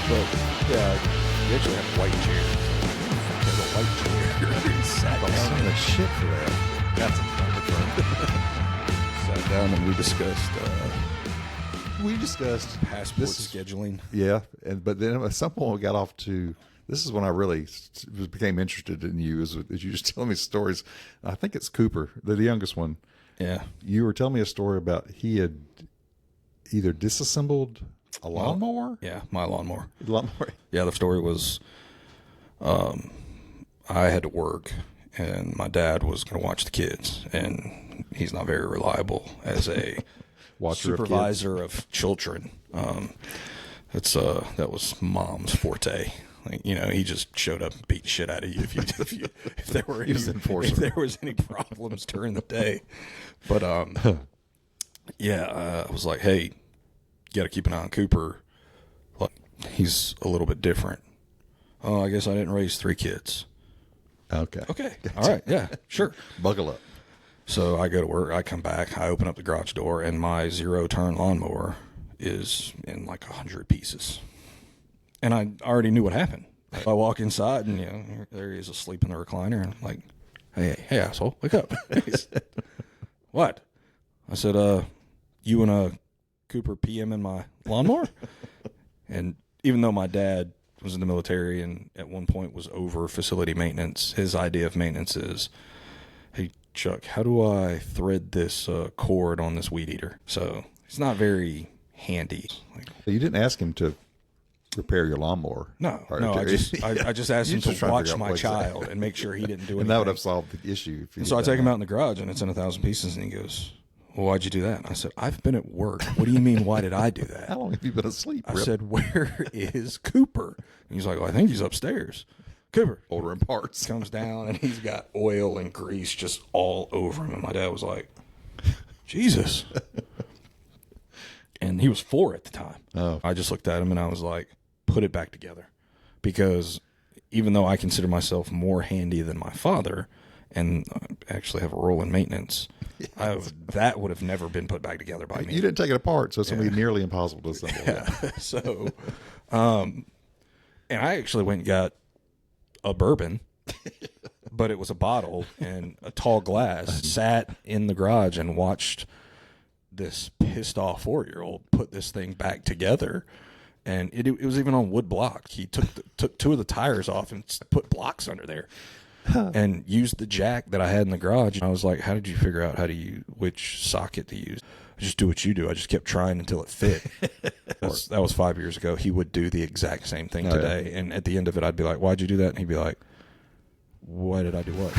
But yeah, we actually had a white chair. There's a white chair. He sat I'm down. the shit for that. That's sat down and we discussed passport scheduling. Yeah, but then at some point we got off to. This is when I really became interested in you, as you just telling me stories. I think it's Cooper, the youngest one. Yeah. You were telling me a story about he had either disassembled a lawnmower. Yeah, my lawnmower. Lawnmower. Yeah, the story was, I had to work, and my dad was going to watch the kids, and he's not very reliable as a supervisor of children. That was Mom's forte. Like, he just showed up and beat the shit out of you if there were any problems during the day. But I was like, hey, you got to keep an eye on Cooper. Like, he's a little bit different. Oh, I guess I didn't raise 3 kids. Okay. Gotcha. All right. Yeah, sure. Buckle up. So I go to work. I come back. I open up the garage door, and my 0-turn lawnmower is in like 100 pieces. And I already knew what happened. I walk inside, and there he is asleep in the recliner. And I'm like, hey, asshole, wake up. He said, what? I said, you and a Cooper PM in my lawnmower? And even though my dad was in the military and at one point was over facility maintenance, his idea of maintenance is, hey, Chuck, how do I thread this cord on this weed eater? So it's not very handy. You didn't ask him to repair your lawnmower. No. I just asked him to watch my child and make sure he didn't do anything. And that would have solved the issue. So I take him out in the garage, and it's in 1,000 pieces, and he goes, well, why'd you do that? And I said, I've been at work. What do you mean, why did I do that? How long have you been asleep? I said, where is Cooper? And he's like, well, I think he's upstairs. Cooper. Ordering parts. Comes down, and he's got oil and grease just all over him. And my dad was like, Jesus. And he was 4 at the time. Oh. I just looked at him, and I was like, put it back together. Because even though I consider myself more handy than my father and actually have a role in maintenance, that would have never been put back together by me. You didn't take it apart, so it's going to be nearly impossible to assemble. Yeah. So, and I actually went and got a bourbon, but it was a bottle and a tall glass, sat in the garage and watched this pissed off 4-year-old put this thing back together. And it was even on wood block. He took 2 of the tires off and put blocks under there, and used the jack that I had in the garage. And I was like, "How did you figure out which socket to use?" I just do what you do. I just kept trying until it fit. That was 5 years ago. He would do the exact same thing today, and at the end of it, I'd be like, "Why'd you do that?" And he'd be like, "Why did I do what?"